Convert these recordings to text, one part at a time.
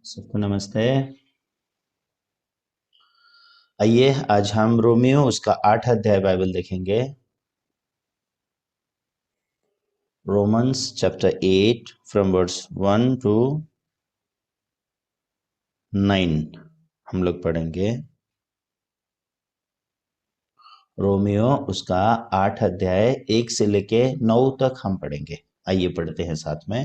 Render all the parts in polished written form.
सबको नमस्ते। आइए आज हम रोमियो उसका 8 अध्याय बाइबल देखेंगे। Romans chapter 8 from verse 1 to 9 हम लोग पढ़ेंगे। रोमियो उसका 8 अध्याय 1 से लेके 9 तक हम पढ़ेंगे। आइए पढ़ते हैं साथ में।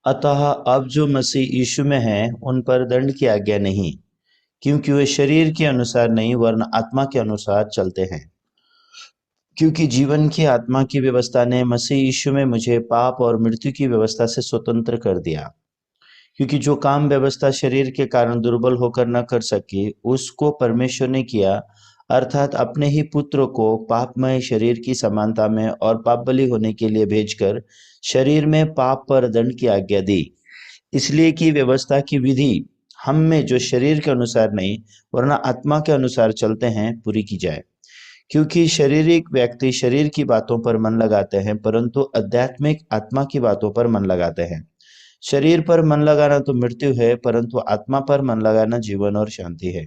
अतः अब जो मसीह यीशु में है उन पर दंड की आज्ञा नहीं, क्योंकि वे शरीर के अनुसार नहीं वरन आत्मा के अनुसार चलते हैं। क्योंकि जीवन की आत्मा की व्यवस्था ने मसीह यीशु में मुझे पाप और मृत्यु की व्यवस्था से स्वतंत्र कर दिया। क्योंकि जो काम व्यवस्था शरीर के कारण दुर्बल होकर न कर सकी, उसको परमेश्वर ने किया, अर्थात अपने ही पुत्र को पापमय शरीर की समानता में और पाप बलि होने के लिए भेजकर शरीर में पाप पर दंड की आज्ञा दी। इसलिए कि व्यवस्था की विधि हम में जो शरीर के अनुसार नहीं वरना आत्मा के अनुसार चलते हैं पूरी की जाए। क्योंकि शारीरिक व्यक्ति शरीर की बातों पर मन लगाते हैं, परंतु आध्यात्मिक आत्मा की बातों पर मन लगाते हैं। शरीर पर मन लगाना तो मृत्यु है, परंतु आत्मा पर मन लगाना जीवन और शांति है।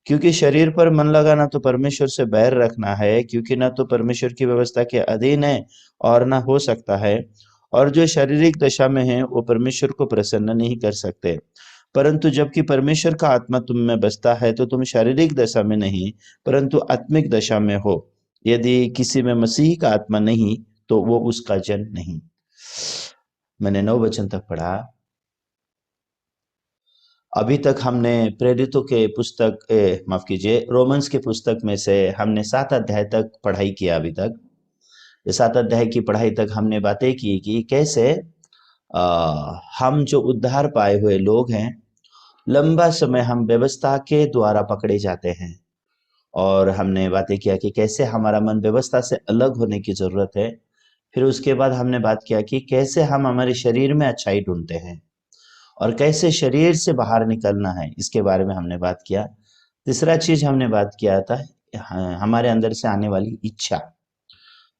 क्योंकि शरीर पर मन लगाना तो परमेश्वर से बैर रखना है, क्योंकि न तो परमेश्वर की व्यवस्था के अधीन है और न हो सकता है। और जो शारीरिक दशा में है वो परमेश्वर को प्रसन्न नहीं कर सकते। परंतु जबकि परमेश्वर का आत्मा तुम में बसता है तो तुम शारीरिक दशा में नहीं परंतु आत्मिक दशा में हो। यदि किसी में मसीह का आत्मा नहीं तो वो उसका जन नहीं। मैंने 9 वचन तक पढ़ा। अभी तक हमने प्रेरितों के पुस्तक माफ कीजिए रोमन्स के पुस्तक में से हमने 7 अध्याय तक पढ़ाई किया। अभी तक ये 7 अध्याय की पढ़ाई तक हमने बातें की कि कैसे हम जो उद्धार पाए हुए लोग हैं, लंबा समय हम व्यवस्था के द्वारा पकड़े जाते हैं। और हमने बातें किया कि कैसे हमारा मन व्यवस्था से अलग होने की जरूरत है। फिर उसके बाद हमने बात किया कि कैसे हम हमारे शरीर में अच्छाई ढूंढते हैं और कैसे शरीर से बाहर निकलना है, इसके बारे में हमने बात किया। तीसरा चीज हमने बात किया था हमारे अंदर से आने वाली इच्छा।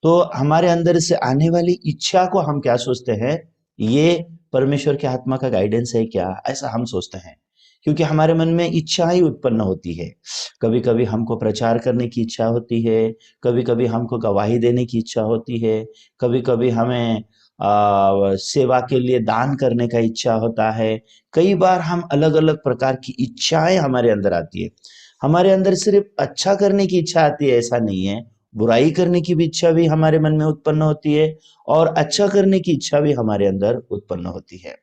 तो हमारे अंदर से आने वाली इच्छा को हम क्या सोचते हैं, ये परमेश्वर के आत्मा का गाइडेंस है क्या, ऐसा हम सोचते हैं। क्योंकि हमारे मन में इच्छा ही उत्पन्न होती है। कभी कभी हमको प्रचार करने की इच्छा होती है, कभी कभी हमको गवाही देने की इच्छा होती है, कभी कभी हमें सेवा के लिए दान करने का इच्छा होता है। कई बार हम अलग अलग प्रकार की इच्छाएं हमारे अंदर आती है। हमारे अंदर सिर्फ अच्छा करने की इच्छा आती है ऐसा नहीं है, बुराई करने की भी इच्छा भी हमारे मन में उत्पन्न होती है और अच्छा करने की इच्छा भी हमारे अंदर उत्पन्न होती है।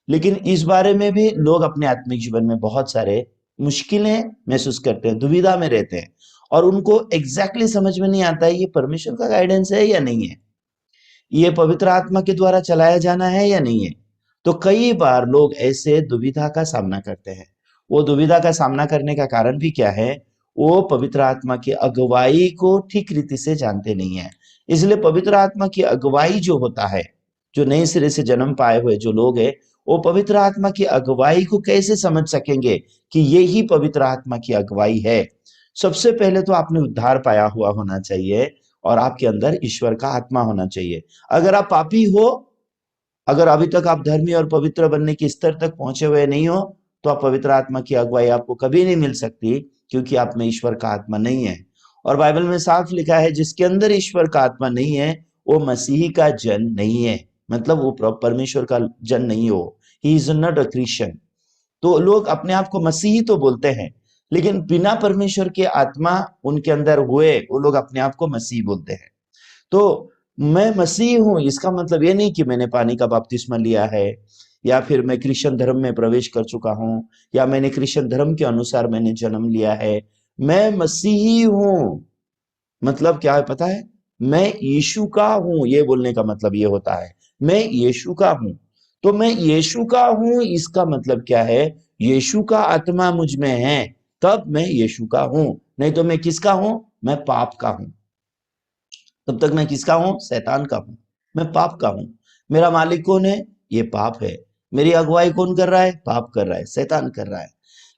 लेकिन इस बारे में भी लोग अपने आत्मिक जीवन में बहुत सारे मुश्किलें महसूस करते हैं, दुविधा में रहते हैं और उनको एग्जैक्टली समझ में नहीं आता है ये परमेश्वर का गाइडेंस है या नहीं है, ये पवित्र आत्मा के द्वारा चलाया जाना है या नहीं है। तो कई बार लोग ऐसे दुविधा का सामना करते हैं। वो दुविधा का सामना करने का कारण भी क्या है, वो पवित्र आत्मा की अगुवाई को ठीक रीति से जानते नहीं है। इसलिए पवित्र आत्मा की अगुवाई जो होता है, जो नए सिरे से जन्म पाए हुए जो लोग हैं, वो पवित्र आत्मा की अगुवाई को कैसे समझ सकेंगे कि ये ही पवित्र आत्मा की अगुवाई है। सबसे पहले तो आपने उद्धार पाया हुआ होना चाहिए और आपके अंदर ईश्वर का आत्मा होना चाहिए। अगर आप पापी हो, अगर अभी तक आप धर्मी और पवित्र बनने के स्तर तक पहुंचे हुए नहीं हो, तो आप पवित्र आत्मा की अगुवाई आपको कभी नहीं मिल सकती, क्योंकि आप में ईश्वर का आत्मा नहीं है। और बाइबल में साफ लिखा है जिसके अंदर ईश्वर का आत्मा नहीं है वो मसीही का जन नहीं है, मतलब वो परमेश्वर का जन नहीं हो। He is not a Christian. तो लोग अपने आप को मसीही तो बोलते हैं, लेकिन बिना परमेश्वर के आत्मा उनके अंदर हुए वो लोग अपने आप को मसीह बोलते हैं। तो मैं मसीह हूं इसका मतलब ये नहीं कि मैंने पानी का बपतिस्मा लिया है, या फिर मैं क्रिश्चियन धर्म में प्रवेश कर चुका हूं, या मैंने क्रिश्चियन धर्म के अनुसार मैंने जन्म लिया है। मैं मसीही हूं मतलब क्या है पता है, मैं यीशु का हूं, ये बोलने का मतलब ये होता है मैं यीशु का हूं। तो मैं यीशु का हूं इसका मतलब क्या है, यीशु का आत्मा मुझ में है तब मैं यीशु का हूं। नहीं तो मैं किसका हूं, मैं पाप का हूं। तब तक मैं किसका हूं, शैतान का हूं, मैं पाप का हूं। मेरा मालिक कौन है, ये पाप है। मेरी अगुवाई कौन कर रहा है, पाप कर रहा है, शैतान कर रहा है।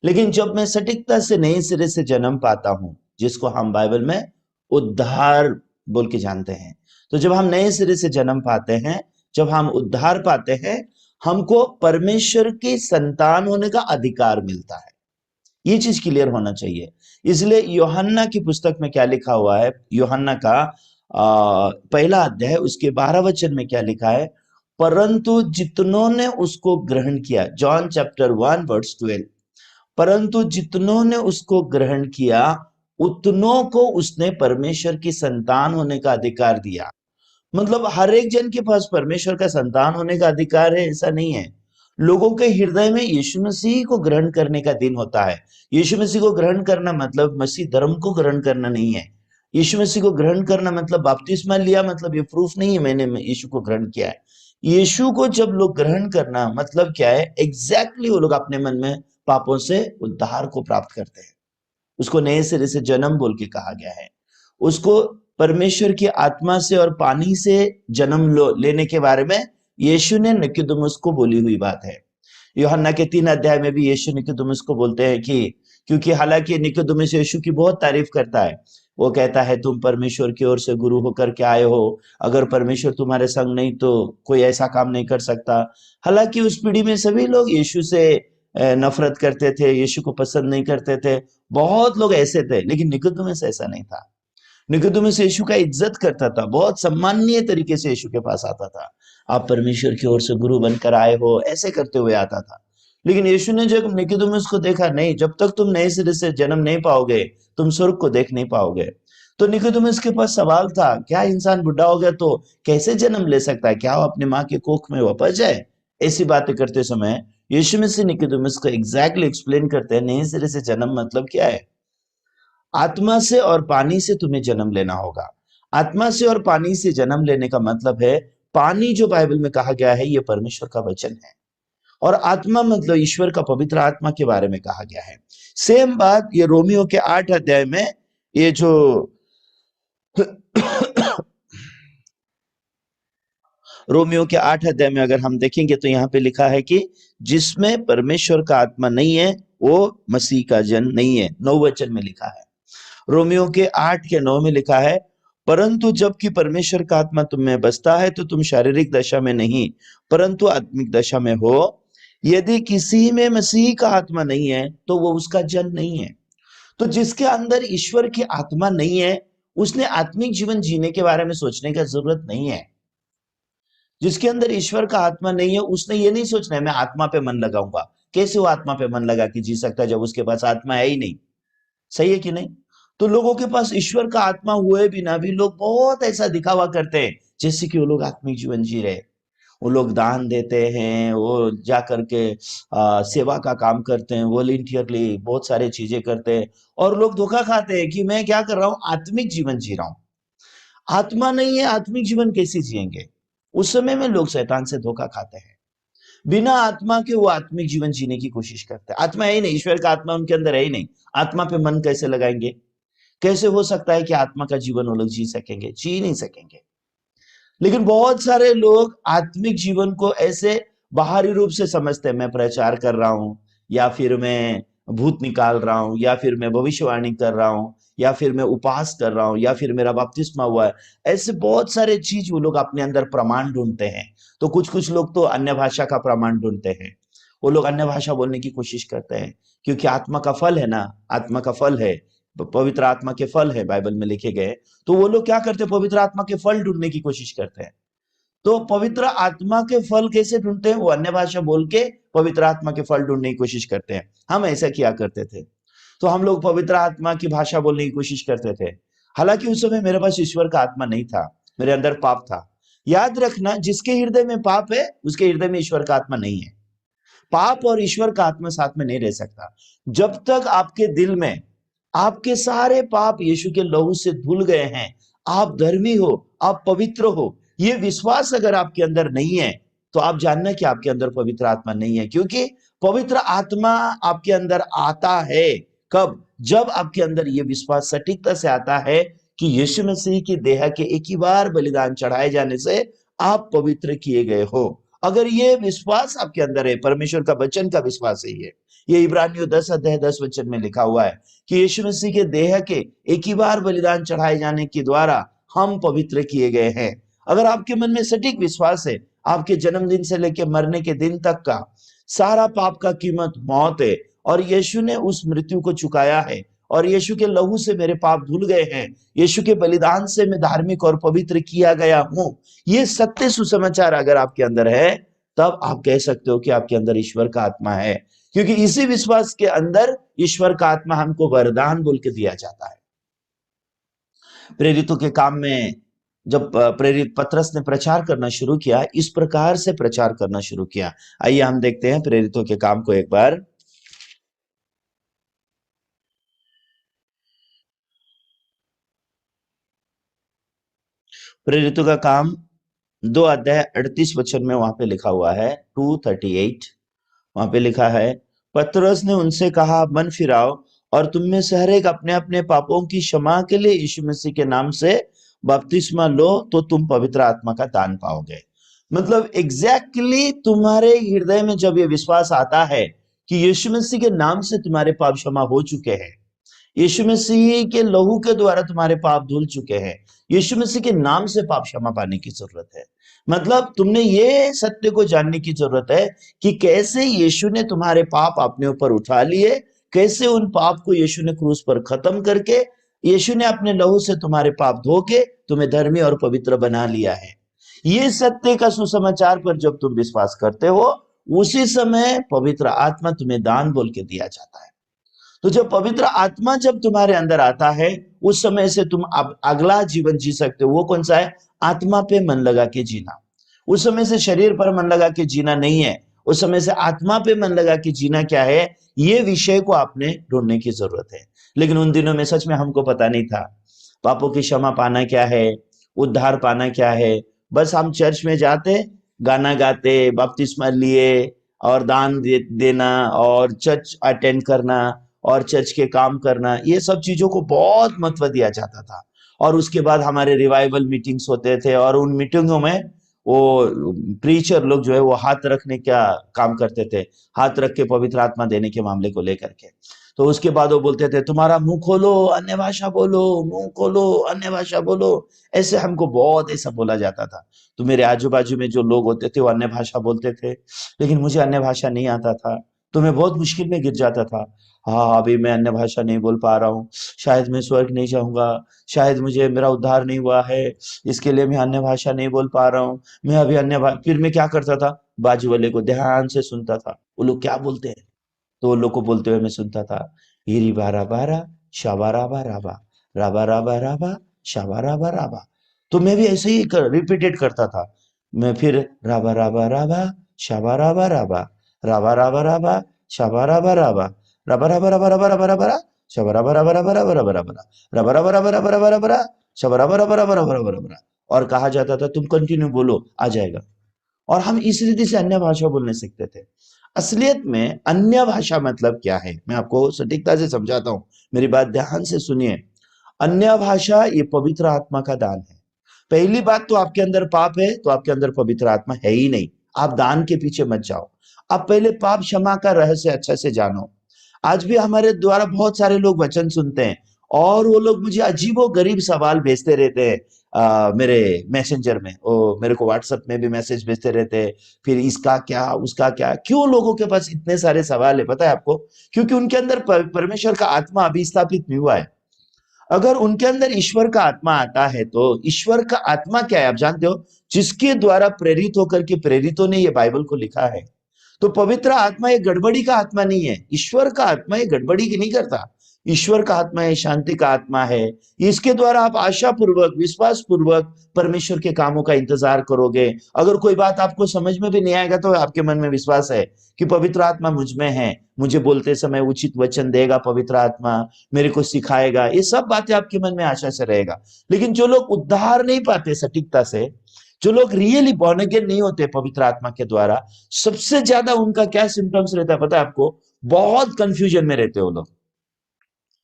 लेकिन जब मैं सटीकता से नए सिरे से जन्म पाता हूं, जिसको हम बाइबल में उद्धार बोल के जानते हैं, तो जब हम नए सिरे से जन्म पाते हैं, जब हम उद्धार पाते हैं, हमको परमेश्वर की संतान होने का अधिकार मिलता है। ये चीज क्लियर होना चाहिए। इसलिए यूहन्ना की पुस्तक में क्या लिखा हुआ है, यूहन्ना का पहला अध्याय उसके 12 वचन में क्या लिखा है, परंतु जितनों ने उसको ग्रहण किया, जॉन चैप्टर 1 वर्स 12, परंतु जितनों ने उसको ग्रहण किया उतनों को उसने परमेश्वर की संतान होने का अधिकार दिया। मतलब हर एक जन के पास परमेश्वर का संतान होने का अधिकार है ऐसा नहीं है। लोगों के हृदय में यीशु मसीह को ग्रहण करने का दिन होता है। यीशु मसीह को ग्रहण करना मतलब मसीह धर्म को ग्रहण करना नहीं है। यीशु मसीह को ग्रहण करना मतलब बपतिस्मा लिया मतलब ये प्रूफ नहीं है मैंने यीशु को ग्रहण किया है। यीशु को जब लोग ग्रहण करना मतलब क्या है, एग्जैक्टली वो लोग अपने मन में पापों से उद्धार को प्राप्त करते हैं। उसको नए सिरे से जन्म बोल के कहा गया है। उसको परमेश्वर की आत्मा से और पानी से जन्म लेने के बारे में यीशु ने निकोदेमुस को बोली हुई बात है। यूहन्ना के 3 अध्याय में भी यीशु निकोदेमुस को बोलते हैं कि, क्योंकि हालांकि निकोदेमुस यीशु की बहुत तारीफ करता है, वो कहता है तुम परमेश्वर की ओर से गुरु होकर के आए हो, अगर परमेश्वर तुम्हारे संग नहीं तो कोई ऐसा काम नहीं कर सकता। हालांकि उस पीढ़ी में सभी लोग यीशु से नफरत करते थे, यीशु को पसंद नहीं करते थे, बहुत लोग ऐसे थे, लेकिन निकोदेमुस ऐसा नहीं था। निकोदेमुस यीशु का इज्जत करता था, बहुत सम्माननीय तरीके से यीशु के पास आता था। आप परमेश्वर की ओर से गुरु बनकर आए हो, ऐसे करते हुए आता था। लेकिन यीशु ने जब निकोदेमुस को देखा, नहीं, जब तक तुम नए सिरे से जन्म नहीं पाओगे तुम स्वर्ग को देख नहीं पाओगे। तो निकोदेमुस के पास सवाल था, क्या इंसान बुढ़ा हो गया तो कैसे जन्म ले सकता है, क्या वो अपने माँ के कोख में वापस जाए? ऐसी बातें करते समय यीशु मसीह निकोदेमुस को एग्जैक्टली एक्सप्लेन करते हैं, नए सिरे से जन्म मतलब क्या है। आत्मा से और पानी से तुम्हें जन्म लेना होगा। आत्मा से और पानी से जन्म लेने का मतलब है, पानी जो बाइबल में कहा गया है ये परमेश्वर का वचन है, और आत्मा मतलब ईश्वर का पवित्र आत्मा के बारे में कहा गया है। सेम बात ये रोमियो के 8 अध्याय में, ये जो रोमियो के 8 अध्याय में अगर हम देखेंगे तो यहाँ पे लिखा है कि जिसमें परमेश्वर का आत्मा नहीं है वो मसीह का जन नहीं है। 9 वचन में लिखा है, रोमियो के 8 के 9 में लिखा है, परंतु जबकि परमेश्वर का आत्मा तुम में बसता है तो तुम शारीरिक दशा में नहीं परंतु आत्मिक दशा में हो। यदि किसी में मसीह का आत्मा नहीं है तो वो उसका जन नहीं है। तो जिसके अंदर ईश्वर की आत्मा नहीं है उसने आत्मिक जीवन जीने के बारे में सोचने का जरूरत नहीं है। जिसके अंदर ईश्वर का आत्मा नहीं है उसने ये नहीं सोचना है मैं आत्मा पे मन लगाऊंगा। कैसे वो आत्मा पे मन लगा के जी सकता है जब उसके पास आत्मा है ही नहीं? सही है कि नहीं? तो लोगों के पास ईश्वर का आत्मा हुए बिना भी लोग बहुत ऐसा दिखावा करते हैं जैसे कि वो लोग आत्मिक जीवन जी रहे। वो लोग दान देते हैं, वो जा करके सेवा का काम करते हैं, वॉलेंटियरली बहुत सारे चीजें करते हैं, और लोग धोखा खाते हैं कि मैं क्या कर रहा हूँ, आत्मिक जीवन जी रहा हूँ। आत्मा नहीं है, आत्मिक जीवन कैसे जिएंगे? उस समय में लोग शैतान से धोखा खाते हैं। बिना आत्मा के वो आत्मिक जीवन जीने की कोशिश करते हैं। आत्मा है ही नहीं, ईश्वर का आत्मा उनके अंदर है ही नहीं, आत्मा पे मन कैसे लगाएंगे? कैसे हो सकता है कि आत्मा का जीवन वो लोग जी सकेंगे? जी नहीं सकेंगे। लेकिन बहुत सारे लोग आत्मिक जीवन को ऐसे बाहरी रूप से समझते हैं, मैं प्रचार कर रहा हूं, या फिर मैं भूत निकाल रहा हूं, या फिर मैं भविष्यवाणी कर रहा हूं, या फिर मैं उपास कर रहा हूं, या फिर मेरा बपतिस्मा हुआ है। ऐसे बहुत सारे चीज वो लोग अपने अंदर प्रमाण ढूंढते हैं। तो कुछ कुछ लोग तो अन्य भाषा का प्रमाण ढूंढते हैं, वो लोग अन्य भाषा बोलने की कोशिश करते हैं, क्योंकि आत्मा का फल है ना, आत्मा का फल है, पवित्र आत्मा के फल है बाइबल में लिखे गए। तो वो लोग क्या करते हैं, पवित्र आत्मा के फल ढूंढने की कोशिश करते हैं। तो पवित्र आत्मा के फल कैसे ढूंढते हैं? वो अन्य भाषा बोल के पवित्र आत्मा के फल ढूंढने की कोशिश करते हैं। हम ऐसा किया करते थे। तो हम लोग पवित्र आत्मा की भाषा बोलने की कोशिश करते थे। हालांकि उस समय मेरे पास ईश्वर का आत्मा नहीं था, मेरे अंदर पाप था। याद रखना, जिसके हृदय में पाप है उसके हृदय में ईश्वर का आत्मा नहीं है। पाप और ईश्वर का आत्मा साथ में नहीं रह सकता। जब तक आपके दिल में आपके सारे पाप यीशु के लहू से धुल गए हैं, आप धर्मी हो, आप पवित्र हो, ये विश्वास अगर आपके अंदर नहीं है तो आप जानना कि आपके अंदर पवित्र आत्मा नहीं है। क्योंकि पवित्र आत्मा आपके अंदर आता है कब? जब आपके अंदर ये विश्वास सटीकता से आता है कि यीशु मसीह की देह के एक ही बार बलिदान चढ़ाए जाने से आप पवित्र किए गए हो। अगर ये विश्वास आपके अंदर है, परमेश्वर का वचन का विश्वास है, ये इब्रानियों 10 अध्याय 10 वचन में लिखा हुआ है कि यीशु मसीह के देह के एक ही बार बलिदान चढ़ाए जाने के द्वारा हम पवित्र किए गए हैं। अगर आपके मन में सटीक विश्वास है, आपके जन्मदिन से लेकर मरने के दिन तक का सारा पाप का कीमत मौत है, और यीशु ने उस मृत्यु को चुकाया है, और यीशु के लहू से मेरे पाप धुल गए हैं, यीशु के बलिदान से मैं धार्मिक और पवित्र किया गया हूं, ये सत्य सुसमाचार अगर आपके अंदर है, तब आप कह सकते हो कि आपके अंदर ईश्वर का आत्मा है। क्योंकि इसी विश्वास के अंदर ईश्वर का आत्मा हमको वरदान बोल के दिया जाता है। प्रेरितों के काम में जब प्रेरित पतरस ने प्रचार करना शुरू किया, इस प्रकार से प्रचार करना शुरू किया। आइए हम देखते हैं प्रेरितों के काम को एक बार। प्रेरितों का काम 2 अध्याय 38 वचन में वहां पे लिखा हुआ है, 2:38 वहां पे लिखा है, पतरस ने उनसे कहा, मन फिराओ और तुम में से हर एक अपने अपने पापों की क्षमा के लिए यीशु मसीह के नाम से बपतिस्मा लो, तो तुम पवित्र आत्मा का दान पाओगे। मतलब एग्जैक्टली तुम्हारे हृदय में जब ये विश्वास आता है कि यीशु मसीह के नाम से तुम्हारे पाप क्षमा हो चुके हैं, यीशु मसीह के लहू के द्वारा तुम्हारे पाप धुल चुके हैं, यीशु मसीह के नाम से पाप क्षमा पाने की जरूरत है। मतलब तुमने ये सत्य को जानने की जरूरत है कि कैसे यीशु ने तुम्हारे पाप अपने ऊपर उठा लिए, कैसे उन पाप को यीशु ने क्रूस पर खत्म करके, यीशु ने अपने लहू से तुम्हारे पाप धो के तुम्हें धर्मी और पवित्र बना लिया है। ये सत्य का सुसमाचार पर जब तुम विश्वास करते हो, उसी समय पवित्र आत्मा तुम्हें दान बोल के दिया जाता है। तो जब पवित्र आत्मा जब तुम्हारे अंदर आता है, उस समय से तुम अब अगला जीवन जी सकते हो। वो कौन सा है? आत्मा पे मन लगा के जीना। उस समय से शरीर पर मन लगा के जीना नहीं है, उस समय से आत्मा पे मन लगा के जीना क्या है, ये विषय को आपने ढूंढने की जरूरत है। लेकिन उन दिनों में सच में हमको पता नहीं था पापों की क्षमा पाना क्या है, उद्धार पाना क्या है। बस हम चर्च में जाते, गाना गाते, बपतिस्मा लिए और दान देना और चर्च अटेंड करना और चर्च के काम करना, ये सब चीजों को बहुत महत्व दिया जाता था। और उसके बाद हमारे रिवाइवल मीटिंग्स होते थे, और उन मीटिंगों में वो प्रीचर लोग जो है वो हाथ रखने का काम करते थे, हाथ रख के पवित्र आत्मा देने के मामले को लेकर के। तो उसके बाद वो बोलते थे, तुम्हारा मुंह खोलो अन्य भाषा बोलो, मुंह खोलो अन्य भाषा बोलो। ऐसे हमको बहुत ऐसा बोला जाता था। तो मेरे आजू बाजू में जो लोग होते थे वो अन्य भाषा बोलते थे, लेकिन मुझे अन्य भाषा नहीं आता था, तो मैं बहुत मुश्किल में गिर जाता था। हाँ, अभी मैं अन्य भाषा नहीं बोल पा रहा हूँ, शायद मैं स्वर्ग नहीं जाऊंगा, शायद मुझे मेरा उद्धार नहीं हुआ है, इसके लिए मैं अन्य भाषा नहीं बोल पा रहा हूँ, मैं अभी फिर मैं क्या करता था, बाजू वाले को ध्यान से सुनता था, वो लोग क्या बोलते हैं, तो वो लोग को बोलते हुए मैं सुनता था, हिरी बारा बारा शाबा राबा राबा, राबा राबा राबा शाबा राबा राबा। तो मैं भी ऐसे ही रिपीटेड करता था। मैं फिर राबा राबा राबा शाबा राबा राबा, राबा राबा राबा शाबा राबा राबा, रबा रबा रबा रबा रबा रबा शबा रबा रबा रबा रबा रबा रबा रबा रबा रबा रबा रबा रबा शबा रबा रबा रबा रबा रबा रबा। और कहा जाता था तुम कंटिन्यू बोलो, आ जाएगा। और हम इस रीति से अन्य भाषा बोलने सीखते थे। असलियत में अन्य भाषा मतलब क्या है, मैं आपको सटीकता से समझाता हूँ, मेरी बात ध्यान से सुनिए। अन्य भाषा ये पवित्र आत्मा का दान है। पहली बात तो आपके अंदर पाप है, तो आपके अंदर पवित्र आत्मा है ही नहीं। आप दान के पीछे मत जाओ, आप पहले पाप क्षमा का रहस्य अच्छा से जानो। आज भी हमारे द्वारा बहुत सारे लोग वचन सुनते हैं, और वो लोग मुझे अजीबो गरीब सवाल भेजते रहते हैं मेरे मैसेंजर में, ओ मेरे को व्हाट्सएप में भी मैसेज भेजते रहते हैं, फिर इसका क्या उसका क्या। क्यों लोगों के पास इतने सारे सवाल है पता है आपको? क्योंकि उनके अंदर परमेश्वर का आत्मा अभी स्थापित नहीं हुआ है। अगर उनके अंदर ईश्वर का आत्मा आता है, तो ईश्वर का आत्मा क्या है आप जानते हो? जिसके द्वारा प्रेरित होकर के प्रेरितों ने ये बाइबल को लिखा है। तो पवित्र आत्मा ये गड़बड़ी का आत्मा नहीं है, ईश्वर का आत्मा ये गड़बड़ी की नहीं करता। ईश्वर का आत्मा है, शांति का आत्मा है। इसके द्वारा आप आशा पूर्वक, विश्वास पूर्वक परमेश्वर के कामों का इंतजार करोगे। अगर कोई बात आपको समझ में भी नहीं आएगा, तो आपके मन में विश्वास है कि पवित्र आत्मा मुझ में है, मुझे बोलते समय उचित वचन देगा पवित्र आत्मा, मेरे को सिखाएगा। ये सब बातें आपके मन में आशा से रहेगा। लेकिन जो लोग उद्धार नहीं पाते सटीकता से, जो लोग रियली बॉर्न अगेन नहीं होते पवित्र आत्मा के द्वारा, सबसे ज्यादा उनका क्या सिम्टम्स रहता है पता है आपको? बहुत कंफ्यूजन में रहते हैं वो लोग,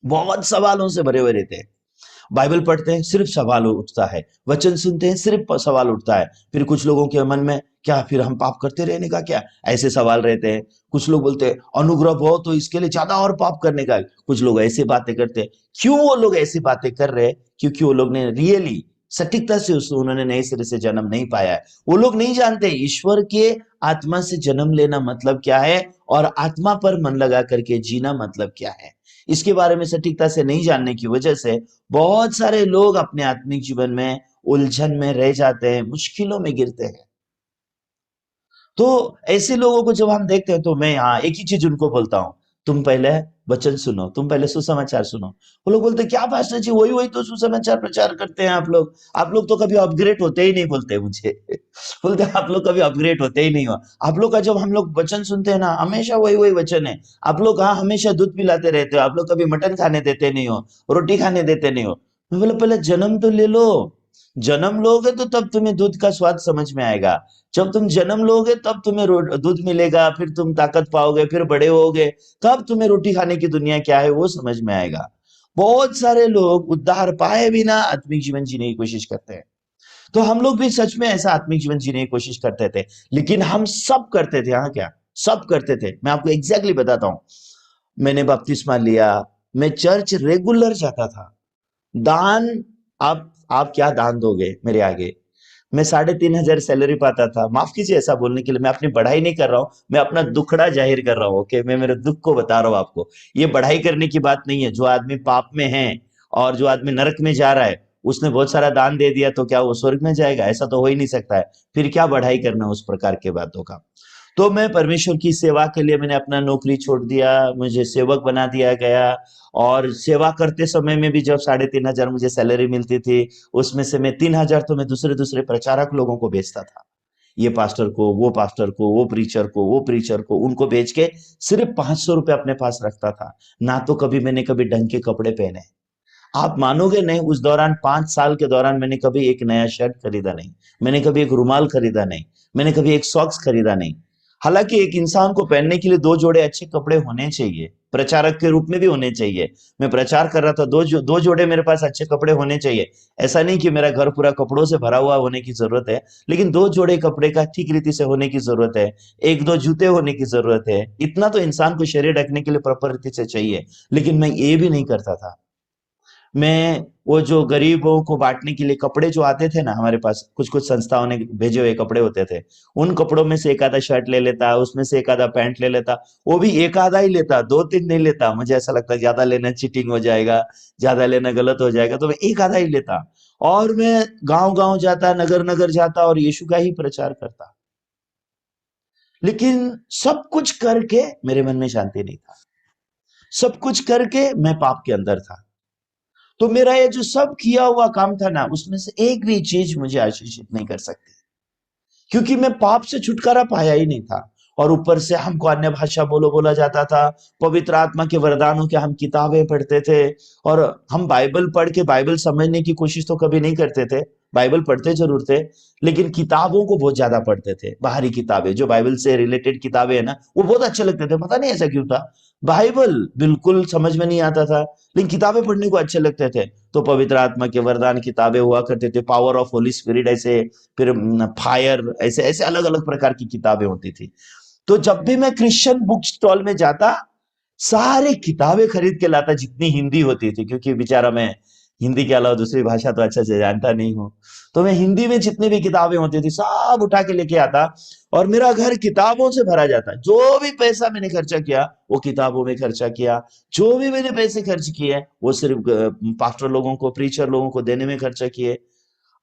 बहुत सवालों से भरे हुए रहते हैं। बाइबल पढ़ते हैं, सिर्फ सवाल उठता है, वचन सुनते हैं, सिर्फ सवाल उठता है। फिर कुछ लोगों के मन में, क्या फिर हम पाप करते रहने का क्या, ऐसे सवाल रहते हैं। कुछ लोग बोलते हैं अनुग्रह हो तो इसके लिए ज्यादा और पाप करने का। कुछ लोग ऐसी बातें करते हैं। क्यों वो लोग ऐसी बातें कर रहे हैं? क्योंकि वो लोग ने रियली सटीकता से उस उन्होंने नए सिरे से जन्म नहीं पाया है। वो लोग नहीं जानते ईश्वर के आत्मा से जन्म लेना मतलब क्या है और आत्मा पर मन लगा करके जीना मतलब क्या है। इसके बारे में सटीकता से नहीं जानने की वजह से बहुत सारे लोग अपने आत्मिक जीवन में उलझन में रह जाते हैं, मुश्किलों में गिरते हैं। तो ऐसे लोगों को जब हम देखते हैं तो मैं यहाँ एक ही चीज उनको बोलता हूँ, तुम पहले वचन सुनो, तुम पहले सुसमाचार सुनो। वो लोग बोलते क्या पास्टर जी, वही वही तो सुसमाचार प्रचार करते हैं आप लोग तो कभी अपग्रेड होते ही नहीं, बोलते हैं मुझे। बोलते हैं आप लोग कभी अपग्रेड होते ही नहीं हो, आप लोग का जब हम लोग वचन सुनते हैं ना हमेशा वही वही वचन है, आप लोग हाँ हमेशा दूध पिलाते रहते हो, आप लोग कभी मटन खाने देते नहीं हो, रोटी खाने देते नहीं हो। मैं बोला पहले जन्म तो ले लो, जन्म लोगे तो तब तुम्हें दूध का स्वाद समझ में आएगा। जब तुम जन्म लोगे तब तुम्हें दूध मिलेगा, फिर तुम ताकत पाओगे, फिर बड़े होगे, तब तुम्हें रोटी खाने की दुनिया क्या है वो समझ में आएगा। बहुत सारे लोग उद्धार पाए बिना आत्मिक जीवन जीने की कोशिश करते हैं। तो हम लोग भी सच में ऐसा आत्मिक जीवन जीने की कोशिश करते थे, लेकिन हम सब करते थे। हाँ क्या सब करते थे, मैं आपको एग्जैक्टली बताता हूँ। मैंने बपतिस्मा लिया, मैं चर्च रेगुलर जाता था। दान, आप क्या दान दोगे मेरे आगे? मैं 3,500 सैलरी पाता था। माफ कीजिए ऐसा बोलने के लिए, मैं अपनी बढ़ाई नहीं कर रहा हूँ, मैं अपना दुखड़ा जाहिर कर रहा हूँ। ओके, मैं मेरे दुख को बता रहा हूँ आपको। ये बढ़ाई करने की बात नहीं है। जो आदमी पाप में है और जो आदमी नरक में जा रहा है, उसने बहुत सारा दान दे दिया तो क्या वो स्वर्ग में जाएगा? ऐसा तो हो ही नहीं सकता है। फिर क्या बढ़ाई करना उस प्रकार के बातों का। तो मैं परमेश्वर की सेवा के लिए मैंने अपना नौकरी छोड़ दिया, मुझे सेवक बना दिया गया। और सेवा करते समय में भी जब 3,500 मुझे सैलरी मिलती थी, उसमें से मैं 3,000 तो मैं दूसरे दूसरे प्रचारक लोगों को बेचता था। ये पास्टर को, वो पास्टर को, वो प्रीचर को, वो प्रीचर को, उनको बेच के सिर्फ 500 रुपए अपने पास रखता था। ना तो कभी मैंने कभी ढंग के कपड़े पहने। आप मानोगे नहीं, उस दौरान 5 साल के दौरान मैंने कभी एक नया शर्ट खरीदा नहीं, मैंने कभी एक रुमाल खरीदा नहीं, मैंने कभी एक सॉक्स खरीदा नहीं। हालांकि एक इंसान को पहनने के लिए 2 जोड़े अच्छे कपड़े होने चाहिए, प्रचारक के रूप में भी होने चाहिए। मैं प्रचार कर रहा था, दो जोड़े मेरे पास अच्छे कपड़े होने चाहिए। ऐसा नहीं कि मेरा घर पूरा कपड़ों से भरा हुआ होने की जरूरत है, लेकिन 2 जोड़े कपड़े का ठीक रीति से होने की जरूरत है। 1-2 जूते होने की जरूरत है। इतना तो इंसान को शरीर ढकने के लिए प्रॉपर रीति से चाहिए। लेकिन मैं ये भी नहीं करता था। मैं वो जो गरीबों को बांटने के लिए कपड़े जो आते थे ना, हमारे पास कुछ कुछ संस्थाओं ने भेजे हुए कपड़े होते थे, उन कपड़ों में से एक आधा शर्ट ले लेता, उसमें से एक आधा पैंट ले लेता। वो भी एक आधा ही लेता, 2-3 नहीं लेता। मुझे ऐसा लगता ज्यादा लेना चीटिंग हो जाएगा, ज्यादा लेना गलत हो जाएगा, तो मैं एक आधा ही लेता। और मैं गांव गांव जाता, नगर नगर जाता और यीशु का ही प्रचार करता। लेकिन सब कुछ करके मेरे मन में शांति नहीं था, सब कुछ करके मैं पाप के अंदर था। तो मेरा ये जो सब किया हुआ काम था ना, उसमें से एक भी चीज मुझे आशीषित नहीं कर सकती, क्योंकि मैं पाप से छुटकारा पाया ही नहीं था। और ऊपर से हमको अन्य भाषा बोला जाता था, पवित्र आत्मा के वरदानों के हम किताबें पढ़ते थे। और हम बाइबल पढ़ के बाइबल समझने की कोशिश तो कभी नहीं करते थे। बाइबल पढ़ते जरूर थे, लेकिन किताबों को बहुत ज्यादा पढ़ते थे। बाहरी किताबें, जो बाइबल से रिलेटेड किताबें है ना, वो बहुत अच्छे लगते थे। पता नहीं ऐसा क्यों था, बाइबल बिल्कुल समझ में नहीं आता था, लेकिन किताबें पढ़ने को अच्छे लगते थे। तो पवित्र आत्मा के वरदान किताबें हुआ करते थे, पावर ऑफ होली स्पिरिट ऐसे, फिर फायर, ऐसे ऐसे अलग अलग प्रकार की किताबें होती थी। तो जब भी मैं क्रिश्चियन बुक स्टॉल में जाता, सारी किताबें खरीद के लाता जितनी हिंदी होती थी, क्योंकि बेचारा मैं हिंदी के अलावा दूसरी भाषा तो अच्छे से जानता नहीं हूँ। तो मैं हिंदी में जितनी भी किताबें होती थी सब उठा के लेके आता, और मेरा घर किताबों से भरा जाता। जो भी पैसा मैंने खर्चा किया वो किताबों में खर्चा किया, जो भी मैंने पैसे खर्च किए वो सिर्फ पास्टर लोगों को, प्रीचर लोगों को देने में खर्चा किए।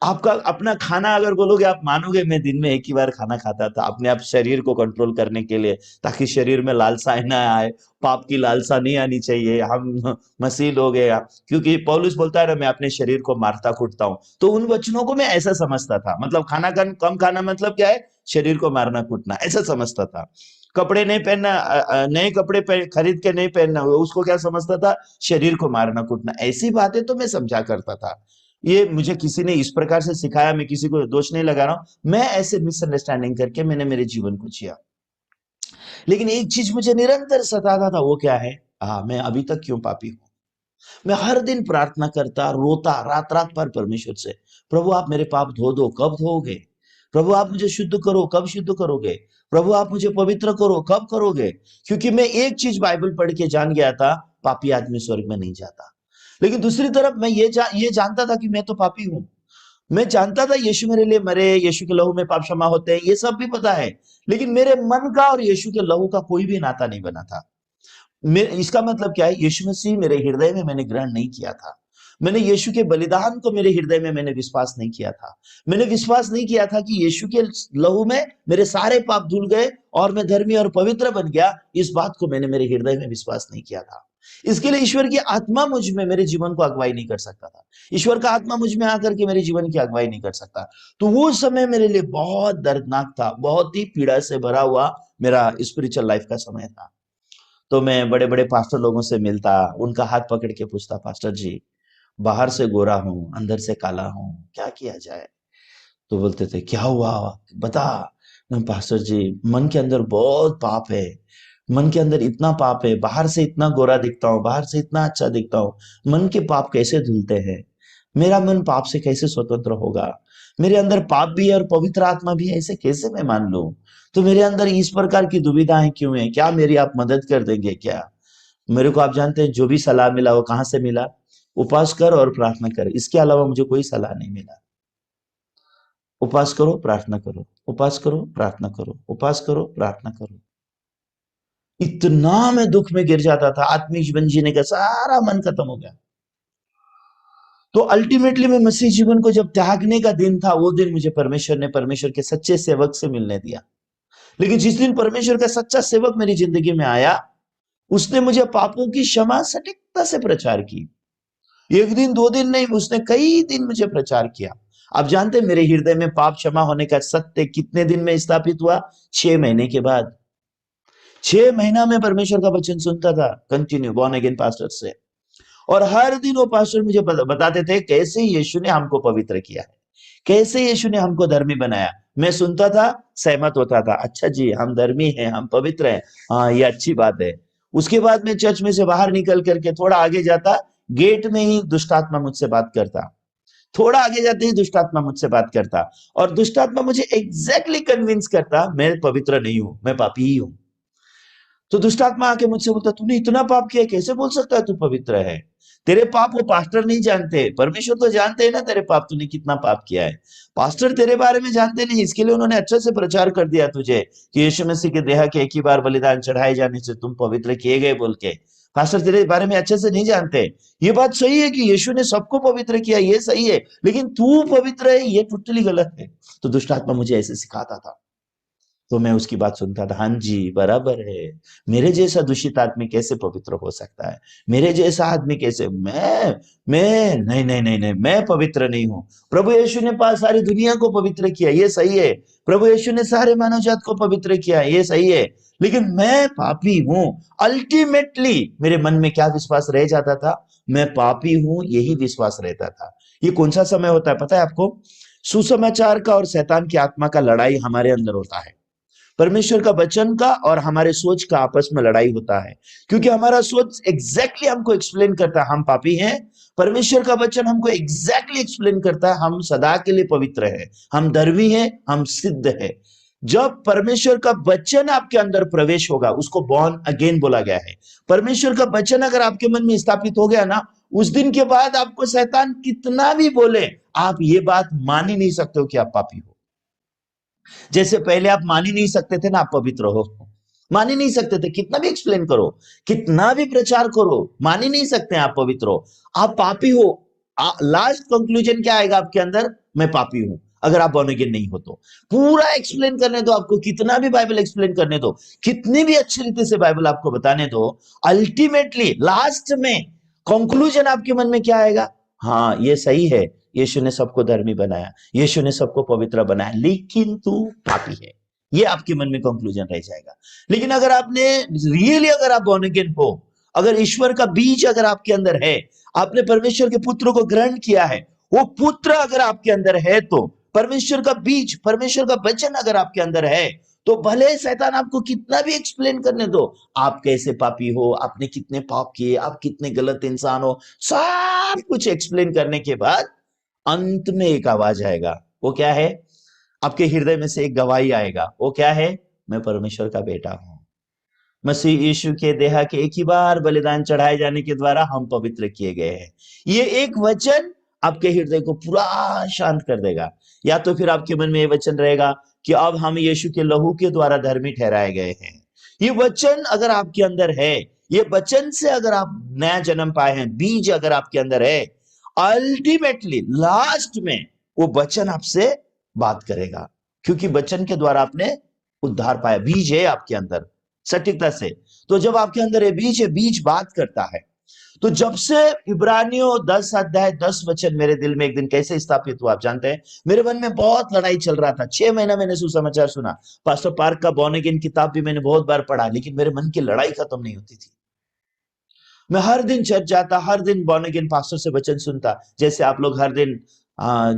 आपका अपना खाना अगर बोलोगे, आप मानोगे मैं दिन में एक ही बार खाना खाता था, अपने आप शरीर को कंट्रोल करने के लिए, ताकि शरीर में लालसाएं ना आए। पाप की लालसा नहीं आनी चाहिए। हम मसीह लोग हैं, क्योंकि पौलुस बोलता है ना, मैं अपने शरीर को मारता कूटता हूँ। तो उन वचनों को मैं ऐसा समझता था, मतलब खाना कम खाना मतलब क्या है, शरीर को मारना कूटना, ऐसा समझता था। कपड़े नहीं पहनना, नए कपड़े खरीद के नहीं पहनना, उसको क्या समझता था, शरीर को मारना कूटना। ऐसी बातें तो मैं समझा करता था। ये मुझे किसी ने इस प्रकार से सिखाया, मैं किसी को दोष नहीं लगा रहा हूं, मैं ऐसे मिसअंडरस्टैंडिंग करके मैंने मेरे जीवन को जिया। लेकिन एक चीज मुझे निरंतर सताता था, वो क्या है, मैं अभी तक क्यों पापी हूं। मैं हर दिन प्रार्थना करता, रोता, रात रात भर परमेश्वर से, प्रभु आप मेरे पाप धो दो, कब धोगे? प्रभु आप मुझे शुद्ध करो, कब शुद्ध करोगे? प्रभु आप मुझे पवित्र करो, कब करोगे? क्योंकि मैं एक चीज बाइबल पढ़ के जान गया था, पापी आदमी स्वर्ग में नहीं जाता। लेकिन दूसरी तरफ मैं ये जानता था कि मैं तो पापी हूं। मैं जानता था यीशु मेरे लिए मरे, यीशु के लहू में पाप क्षमा होते हैं, ये सब भी पता है, लेकिन मेरे मन का और यीशु के लहू का कोई भी नाता नहीं बना था। इसका मतलब क्या है? यीशु मसीह मेरे हृदय में मैंने ग्रहण नहीं किया था। मैंने यीशु के बलिदान को मेरे हृदय में मैंने विश्वास नहीं किया था। मैंने विश्वास नहीं किया था कि यीशु के लहू में मेरे सारे पाप धुल गए और मैं धर्मी और पवित्र बन गया। इस बात को मैंने मेरे हृदय में विश्वास नहीं किया था। इसके लिए ईश्वर की आत्मा मुझ में मेरे जीवन को अगुवाई नहीं कर सकता था। ईश्वर का आत्मा मुझ में आकर के मेरे जीवन की अगुवाई नहीं कर सकता। तो वो समय मेरे लिए बहुत दर्दनाक था, बहुत ही पीड़ा से भरा हुआ मेरा स्पिरिचुअल लाइफ का समय था। तो मैं बड़े बड़े पास्टर लोगों से मिलता, उनका हाथ पकड़ के पूछता, पास्टर जी, बाहर से गोरा हूं, अंदर से काला हूं, क्या किया जाए? तो बोलते थे, क्या हुआ, बता। मैं, पास्टर जी, मन के अंदर बहुत पाप है, मन के अंदर इतना पाप है, बाहर से इतना गोरा दिखता हूँ, बाहर से इतना अच्छा दिखता हूँ, मन के पाप कैसे धुलते हैं? मेरा मन पाप से कैसे स्वतंत्र होगा? मेरे अंदर पाप भी है और पवित्र आत्मा भी है, ऐसे कैसे मैं मान लूं? तो मेरे अंदर इस प्रकार की दुविधाएं क्यों है? क्या मेरी आप मदद कर देंगे क्या? मेरे को आप जानते हैं, जो भी सलाह मिला वो कहाँ से मिला? उपवास कर और प्रार्थना कर, इसके अलावा मुझे कोई सलाह नहीं मिला। उपवास करो, प्रार्थना करो, उपवास करो, प्रार्थना करो, उपवास करो, प्रार्थना करो। इतना मैं दुख में गिर जाता था, आत्मिक जीवन जीने का सारा मन खत्म हो गया। तो अल्टीमेटली मैं मसीह जीवन को जब त्यागने का दिन था, वो दिन मुझे परमेश्वर ने परमेश्वर के सच्चे सेवक से मिलने दिया। लेकिन जिस दिन परमेश्वर का सच्चा सेवक मेरी जिंदगी में आया, उसने मुझे पापों की क्षमा सटीकता से प्रचार की। एक दिन दो दिन नहीं, उसने कई दिन मुझे प्रचार किया। आप जानते हैं मेरे हृदय में पाप क्षमा होने का सत्य कितने दिन में स्थापित हुआ? 6 महीने के बाद। 6 महीना में परमेश्वर का वचन सुनता था कंटिन्यू, बॉर्न अगेन पास्टर से। और हर दिन वो पास्टर मुझे बताते थे कैसे यीशु ने हमको पवित्र किया है, कैसे यीशु ने हमको धर्मी बनाया। मैं सुनता था, सहमत होता था, अच्छा जी, हम धर्मी हैं, हम पवित्र हैं, हाँ ये अच्छी बात है। उसके बाद मैं चर्च में से बाहर निकल करके थोड़ा आगे जाता, गेट में ही दुष्टात्मा मुझसे बात करता। थोड़ा आगे जाते ही दुष्टात्मा मुझसे बात करता, और दुष्टात्मा मुझे एग्जैक्टली कन्विंस करता, मैं पवित्र नहीं हूं, मैं पापी ही हूं। तो दुष्टात्मा आके मुझसे बोलता, तूने इतना पाप किया, कैसे बोल सकता है तू पवित्र है? तेरे पाप वो पास्टर नहीं जानते, परमेश्वर तो जानते हैं ना तेरे पाप, तूने कितना पाप किया है। पास्टर तेरे बारे में जानते नहीं, इसके लिए उन्होंने अच्छे से प्रचार कर दिया तुझे कि यीशु मसीह के देह के एक ही बार बलिदान चढ़ाए जाने से तुम पवित्र किए गए बोल के। पास्टर तेरे बारे में अच्छे से नहीं जानते। ये बात सही है कि यीशु ने सबको पवित्र किया, ये सही है, लेकिन तू पवित्र है, ये टोटली गलत है। तो दुष्टात्मा मुझे ऐसे सिखाता था। तो मैं उसकी बात सुनता था, हाँ जी बराबर है, मेरे जैसा दूषित आदमी कैसे पवित्र हो सकता है? मेरे जैसा आदमी कैसे? मैं नहीं नहीं नहीं नहीं, मैं पवित्र नहीं हूं। प्रभु यीशु ने सारी दुनिया को पवित्र किया, ये सही है। प्रभु यीशु ने सारे मानव जात को पवित्र किया, ये सही है, लेकिन मैं पापी हूं। अल्टीमेटली मेरे मन में क्या विश्वास रह जाता था? मैं पापी हूं, यही विश्वास रहता था। ये कौन सा समय होता है पता है आपको? सुसमाचार का और शैतान की आत्मा का लड़ाई हमारे अंदर होता है। परमेश्वर का वचन का और हमारे सोच का आपस में लड़ाई होता है, क्योंकि हमारा सोच एग्जैक्टली हमको एक्सप्लेन करता है हम पापी हैं। परमेश्वर का वचन हमको एग्जैक्टली एक्सप्लेन करता है हम सदा के लिए पवित्र हैं, हम धर्मी हैं, हम सिद्ध हैं। जब परमेश्वर का वचन आपके अंदर प्रवेश होगा, उसको बॉर्न अगेन बोला गया है। परमेश्वर का वचन अगर आपके मन में स्थापित हो गया ना, उस दिन के बाद आपको शैतान कितना भी बोले, आप ये बात मान ही नहीं सकते हो कि आप पापी हो। जैसे पहले आप मान ही नहीं सकते थे ना आप पवित्र हो, मान ही नहीं सकते थे, कितना भी एक्सप्लेन करो, कितना भी प्रचार करो, मान ही नहीं सकते आप पवित्र हो, आप पापी हो। लास्ट कंक्लूजन क्या आएगा आपके अंदर? मैं पापी हूं। अगर आप बॉर्न अगेन नहीं हो तो पूरा एक्सप्लेन करने दो आपको, कितना भी बाइबल एक्सप्लेन करने दो, कितनी भी अच्छी रीति से बाइबल आपको बताने दो, अल्टीमेटली लास्ट में कंक्लूजन आपके मन में क्या आएगा? हाँ ये सही है, यीशु ने सबको धर्मी बनाया, यीशु ने सबको पवित्र बनाया, लेकिन तू पापी है। ये आपके मन में कंक्लूजन रह जाएगा। लेकिन अगर आपने रियली, अगर आप बॉर्न अगेन हो, अगर ईश्वर का बीज अगर आपके अंदर है, आपने परमेश्वर के पुत्र को ग्रहण किया है, वो पुत्र अगर आपके अंदर है, तो परमेश्वर का बीज, परमेश्वर का वचन अगर आपके अंदर है, तो भले शैतान आपको कितना भी एक्सप्लेन करने दो, आप कैसे पापी हो, आपने कितने पाप किए, आप कितने गलत इंसान हो, सब कुछ एक्सप्लेन करने के बाद अंत में एक आवाज आएगा। वो क्या है? आपके हृदय में से एक गवाही आएगा। वो क्या है? मैं परमेश्वर का बेटा हूं। मसीह यीशु के देह के एक ही बार बलिदान चढ़ाए जाने के द्वारा हम पवित्र किए गए हैं। ये एक वचन आपके हृदय को पूरा शांत कर देगा। या तो फिर आपके मन में ये वचन रहेगा कि अब हम यीशु के लहू के द्वारा धर्मी ठहराए गए हैं। ये वचन अगर आपके अंदर है, ये वचन से अगर आप नया जन्म पाए हैं, बीज अगर आपके अंदर है, अल्टीमेटली लास्ट में वो वचन आपसे बात करेगा, क्योंकि वचन के द्वारा आपने उद्धार पाया। बीज है आपके अंदर सटीकता से। तो जब आपके अंदर ये बीज है, बीज बात करता है। तो जब से इब्रानियों 10 अध्याय 10 वचन मेरे दिल में एक दिन कैसे स्थापित हुआ आप जानते हैं? मेरे मन में बहुत लड़ाई चल रहा था। 6 महीना मैंने सुसमाचार सुना, पास्टर पार्क का बॉर्न अगेन किताब भी मैंने बहुत बार पढ़ा, लेकिन मेरे मन की लड़ाई खत्म नहीं होती थी। मैं हर दिन चर्च जाता, हर दिन बॉर्न अगेन पास्टर से वचन सुनता, जैसे आप लोग हर दिन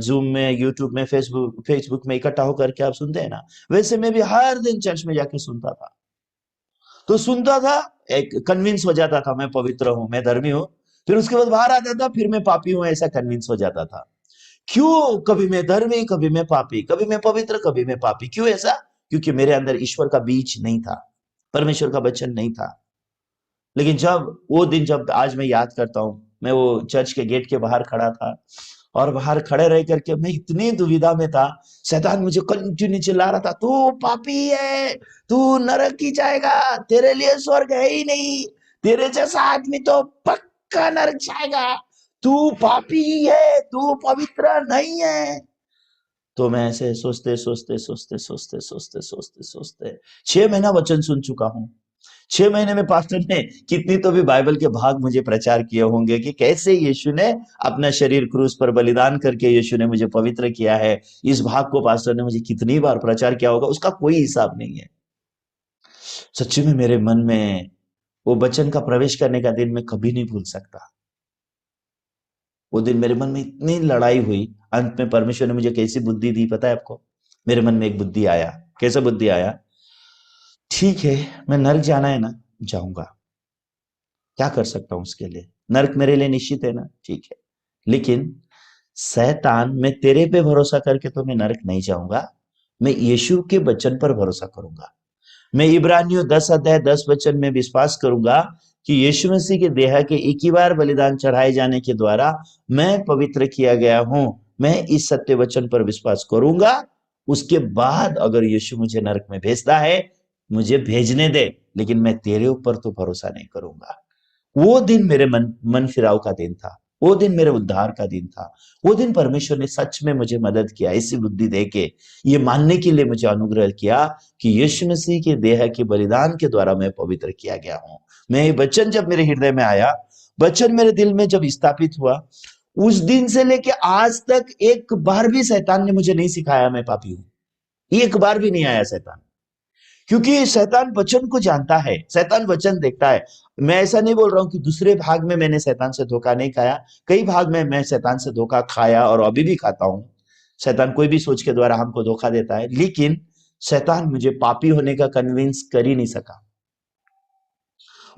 जूम में, यूट्यूब में, फेसबुक में इकट्ठा होकर के आप सुनते हैं ना, वैसे मैं भी हर दिन चर्च में जाके सुनता था। तो सुनता था, एक कन्विंस हो जाता था मैं पवित्र हूं, मैं धर्मी हूं। फिर उसके बाद बाहर आता था, फिर मैं पापी हूं, ऐसा कन्विंस हो जाता था। क्यों? कभी मैं धर्मी, कभी मैं पापी, कभी मैं पवित्र, कभी मैं पापी। क्यों ऐसा? क्योंकि मेरे अंदर ईश्वर का बीज नहीं था, परमेश्वर का वचन नहीं था। लेकिन जब वो दिन, जब आज मैं याद करता हूं, मैं वो चर्च के गेट के बाहर खड़ा था और बाहर खड़े रह करके मैं इतनी दुविधा में था। शैतान मुझे कंटिन्यू चिल्ला रहा था, तू पापी है, तू नरक ही जाएगा, तेरे लिए स्वर्ग है ही नहीं, तेरे जैसा आदमी तो पक्का नरक जाएगा, तू पापी ही है, तू पवित्र नहीं है। तो मैं ऐसे सोचते सोचते सोचते सोचते सोचते सोचते सोचते 6 महीना वचन सुन चुका हूं। 6 महीने में पास्टर ने कितनी तो भी बाइबल के भाग मुझे प्रचार किए होंगे कि कैसे यीशु ने अपना शरीर क्रूस पर बलिदान करके यीशु ने मुझे पवित्र किया है। इस भाग को पास्टर ने मुझे कितनी बार प्रचार किया होगा, उसका कोई हिसाब नहीं है। सच्ची में मेरे मन में वो वचन का प्रवेश करने का दिन मैं कभी नहीं भूल सकता। वो दिन मेरे मन में इतनी लड़ाई हुई, अंत में परमेश्वर ने मुझे कैसी बुद्धि दी पता है आपको? मेरे मन में एक बुद्धि आया। कैसा बुद्धि आया? ठीक है, मैं नरक जाना है ना, जाऊंगा, क्या कर सकता हूं उसके लिए? नरक मेरे लिए निश्चित है ना, ठीक है। लेकिन शैतान, मैं तेरे पे भरोसा करके तो मैं नरक नहीं जाऊंगा, मैं यीशु के वचन पर भरोसा करूंगा। मैं इब्रानियों 10 अध्याय 10 वचन में विश्वास करूंगा कि यीशु मसीह के देह के एक ही बार बलिदान चढ़ाए जाने के द्वारा मैं पवित्र किया गया हूं। मैं इस सत्य वचन पर विश्वास करूंगा। उसके बाद अगर यीशु मुझे नरक में भेजता है, मुझे भेजने दे, लेकिन मैं तेरे ऊपर तो भरोसा नहीं करूंगा। वो दिन मेरे मन फिराव का दिन था। वो दिन मेरे उद्धार का दिन था। वो दिन परमेश्वर ने सच में मुझे मदद किया, ऐसी बुद्धि देके ये मानने के लिए मुझे अनुग्रह किया कि यीशु मसीह के देह के बलिदान के द्वारा मैं पवित्र किया गया हूं। मैं ये वचन जब मेरे हृदय में आया, वचन मेरे दिल में जब स्थापित हुआ, उस दिन से लेके आज तक एक बार भी शैतान ने मुझे नहीं सिखाया मैं पापी हूं। एक बार भी नहीं आया शैतान, क्योंकि शैतान वचन को जानता है, शैतान वचन देखता है। मैं ऐसा नहीं बोल रहा हूं कि दूसरे भाग में मैंने शैतान से धोखा नहीं खाया, कई भाग में मैं शैतान से धोखा खाया और अभी भी खाता हूं। शैतान कोई भी सोच के द्वारा हमको धोखा देता है, लेकिन शैतान मुझे पापी होने का कन्विंस कर ही नहीं सका।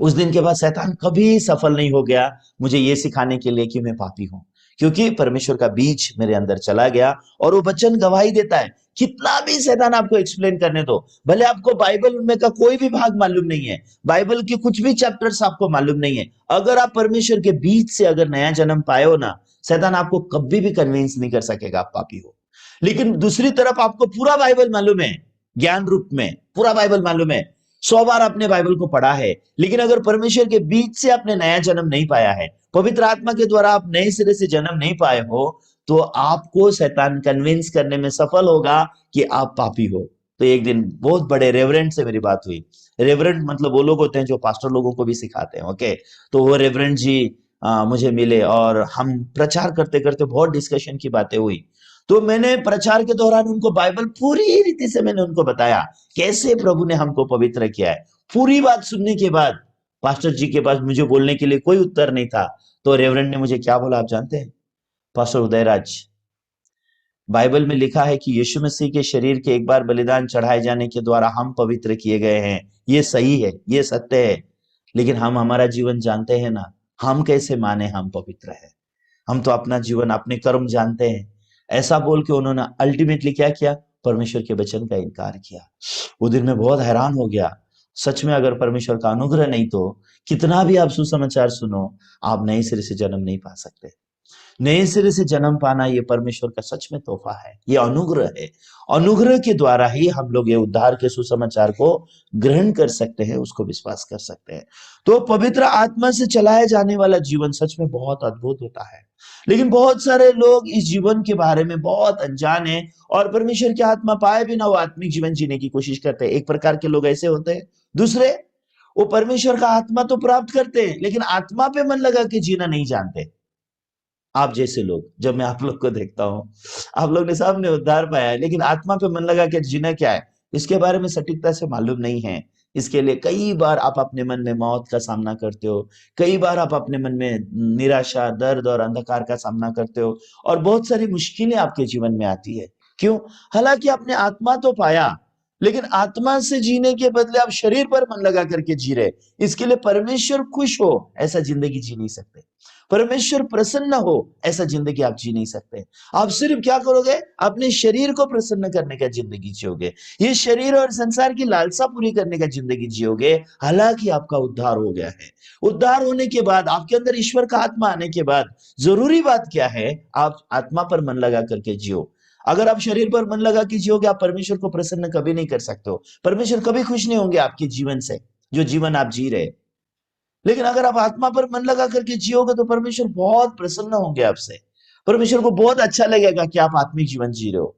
उस दिन के बाद शैतान कभी सफल नहीं हो गया मुझे ये सिखाने के लिए कि मैं पापी हूं, क्योंकि परमेश्वर का बीज मेरे अंदर चला गया और वो वचन गवाही देता है। कितना भी शैतान आपको एक्सप्लेन करने दो, भले आपको बाइबल में का कोई भी भाग मालूम नहीं है, बाइबल के कुछ भी चैप्टर्स आपको मालूम नहीं है, अगर आप परमेश्वर के बीज से अगर नया जन्म पाए हो ना, शैतान आपको कभी भी कन्विंस नहीं कर सकेगा आप पापी हो। लेकिन दूसरी तरफ आपको पूरा बाइबल मालूम है, ज्ञान रूप में पूरा बाइबल मालूम है, 100 बार आपने बाइबल को पढ़ा है, लेकिन अगर परमेश्वर के बीच से आपने नया जन्म नहीं पाया है, पवित्र आत्मा के द्वारा आप नए सिरे से जन्म नहीं पाए हो, तो आपको शैतान कन्विंस करने में सफल होगा कि आप पापी हो। तो एक दिन बहुत बड़े रेवरेंड से मेरी बात हुई। रेवरेंड मतलब वो लोग होते हैं जो पास्टर लोगों को भी सिखाते हैं, ओके। तो वो रेवरेंड जी मुझे मिले और हम प्रचार करते करते बहुत डिस्कशन की बातें हुई। तो मैंने प्रचार के दौरान उनको बाइबल पूरी रीति से मैंने उनको बताया कैसे प्रभु ने हमको पवित्र किया है। पूरी बात सुनने के बाद पास्टर जी के पास मुझे बोलने के लिए कोई उत्तर नहीं था। तो रेवरेंड ने मुझे क्या बोला आप जानते हैं? पास्टर उदयराज, बाइबल में लिखा है कि यीशु मसीह के शरीर के एक बार बलिदान चढ़ाए जाने के द्वारा हम पवित्र किए गए हैं। ये सही है, ये सत्य है, लेकिन हम हमारा जीवन जानते हैं ना, हम कैसे माने हम पवित्र है? हम तो अपना जीवन अपने कर्म जानते हैं। ऐसा बोल के उन्होंने अल्टीमेटली क्या किया? परमेश्वर के वचन का इनकार किया। वो दिन में बहुत हैरान हो गया। सच में अगर परमेश्वर का अनुग्रह नहीं तो कितना भी आप सुसमाचार सुनो, आप नए सिरे से जन्म नहीं पा सकते। नए सिरे से जन्म पाना ये परमेश्वर का सच में तोहफा है, ये अनुग्रह है। अनुग्रह के द्वारा ही हम लोग ये उद्धार के सुसमाचार को ग्रहण कर सकते हैं, उसको विश्वास कर सकते हैं। तो पवित्र आत्मा से चलाया जाने वाला जीवन सच में बहुत अद्भुत होता है। लेकिन बहुत सारे लोग इस जीवन के बारे में बहुत अनजान हैं और परमेश्वर की आत्मा पाए बिना वो आत्मिक जीवन जीने की कोशिश करते हैं। एक प्रकार के लोग ऐसे होते हैं। दूसरे, वो परमेश्वर का आत्मा तो प्राप्त करते हैं लेकिन आत्मा पे मन लगा के जीना नहीं जानते। आप जैसे लोग, जब मैं आप लोग को देखता हूं, आप लोग ने सामने उद्धार पाया है लेकिन आत्मा पे मन लगा के जीना क्या है इसके बारे में सटीकता से मालूम नहीं है। इसके लिए कई बार आप अपने मन में मौत का सामना करते हो, कई बार आप अपने मन में निराशा, दर्द और अंधकार का सामना करते हो और बहुत सारी मुश्किलें आपके जीवन में आती है। क्यों? हालांकि आपने आत्मा तो पाया लेकिन आत्मा से जीने के बदले आप शरीर पर मन लगा करके जी रहे। इसके लिए परमेश्वर खुश हो ऐसा जिंदगी जी नहीं सकते, परमेश्वर प्रसन्न हो ऐसा जिंदगी आप जी नहीं सकते। आप सिर्फ क्या करोगे? अपने शरीर को प्रसन्न करने का जिंदगी जियोगे, ये शरीर और संसार की लालसा पूरी करने का जिंदगी जियोगे। हालांकि आपका उद्धार हो गया है। उद्धार होने के बाद, आपके अंदर ईश्वर का आत्मा आने के बाद जरूरी बात क्या है? आप आत्मा पर मन लगा करके जियो। अगर आप शरीर पर मन लगा के जियोगे, आप परमेश्वर को प्रसन्न कभी नहीं कर सकते हो। परमेश्वर कभी खुश नहीं होंगे आपके जीवन से, जो जीवन आप जी रहे। लेकिन अगर आप आत्मा पर मन लगा करके जियोगे तो परमेश्वर बहुत प्रसन्न होंगे आपसे। परमेश्वर को बहुत अच्छा लगेगा कि आप आत्मिक जीवन जी रहे हो।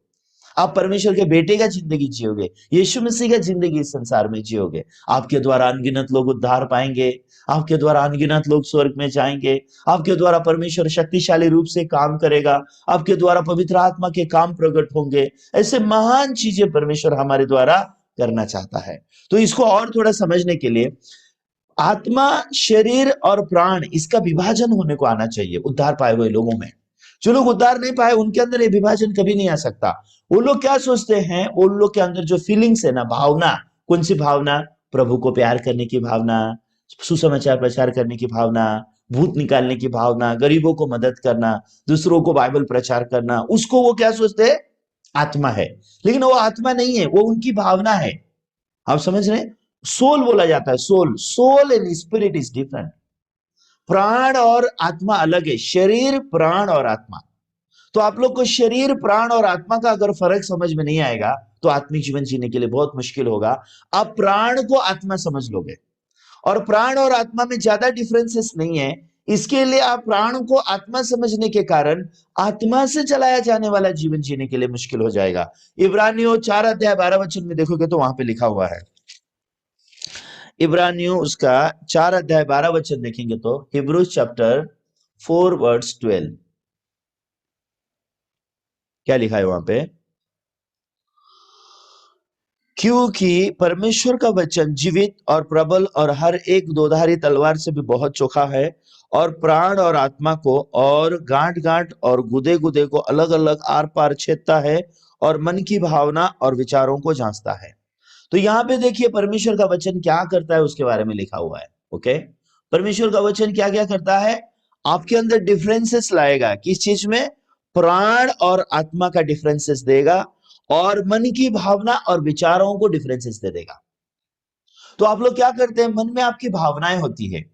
आप परमेश्वर के बेटे का जिंदगी जियोगे, यीशु मसीह का जिंदगी इस संसार में जियोगे। आपके द्वारा अनगिनत लोग उद्धार पाएंगे, आपके द्वारा अनगिनत लोग स्वर्ग में जाएंगे, आपके द्वारा परमेश्वर शक्तिशाली रूप से काम करेगा, आपके द्वारा पवित्र आत्मा के काम प्रकट होंगे। ऐसे महान चीजें परमेश्वर हमारे द्वारा करना चाहता है। तो इसको और थोड़ा समझने के लिए, आत्मा, शरीर और प्राण, इसका विभाजन होने को आना चाहिए उद्धार पाए हुए लोगों में। जो लोग उद्धार नहीं पाए उनके अंदर ये विभाजन कभी नहीं आ सकता। वो लोग क्या सोचते हैं? उन लोग के अंदर जो फीलिंग्स है ना, भावना, कौन सी भावना? प्रभु को प्यार करने की भावना, सुसमाचार प्रचार करने की भावना, भूत निकालने की भावना, गरीबों को मदद करना, दूसरों को बाइबल प्रचार करना, उसको वो क्या सोचते हैं? आत्मा है। लेकिन वो आत्मा नहीं है, वो उनकी भावना है। आप समझ रहे हैं? सोल बोला जाता है, soul. Soul and spirit is different. प्राण और आत्मा अलग है, शरीर, प्राण और आत्मा। तो आप लोग को शरीर, प्राण और आत्मा का अगर फर्क समझ में नहीं आएगा तो आत्मिक जीवन जीने के लिए बहुत मुश्किल होगा। आप प्राण को आत्मा समझ लोगे और प्राण और आत्मा में ज्यादा डिफरेंसेस नहीं है। इसके लिए आप प्राण को आत्मा समझने के कारण आत्मा से चलाया जाने वाला जीवन जीने के लिए मुश्किल हो जाएगा। इब्रानियों 4 अध्याय 12 वचन में देखोगे तो वहां पे लिखा हुआ है। इब्रानियों उसका 4 अध्याय 12 वचन देखेंगे तो हिब्रूज चैप्टर 4 वर्स 12 क्या लिखा है वहां पे? क्योंकि परमेश्वर का वचन जीवित और प्रबल और हर एक दोधारी तलवार से भी बहुत चोखा है और प्राण और आत्मा को और गांठ गांठ और गुदे गुदे को अलग अलग आर पार छेदता है और मन की भावना और विचारों को जांचता है। तो यहाँ पे देखिए परमेश्वर का वचन क्या करता है उसके बारे में लिखा हुआ है। ओके, परमेश्वर का वचन क्या क्या करता है? आपके अंदर डिफरेंसेस लाएगा। किस चीज में? प्राण और आत्मा का डिफरेंसेस देगा और मन की भावना और विचारों को डिफरेंसेस दे देगा। तो आप लोग क्या करते हैं? मन में आपकी भावनाएं होती है,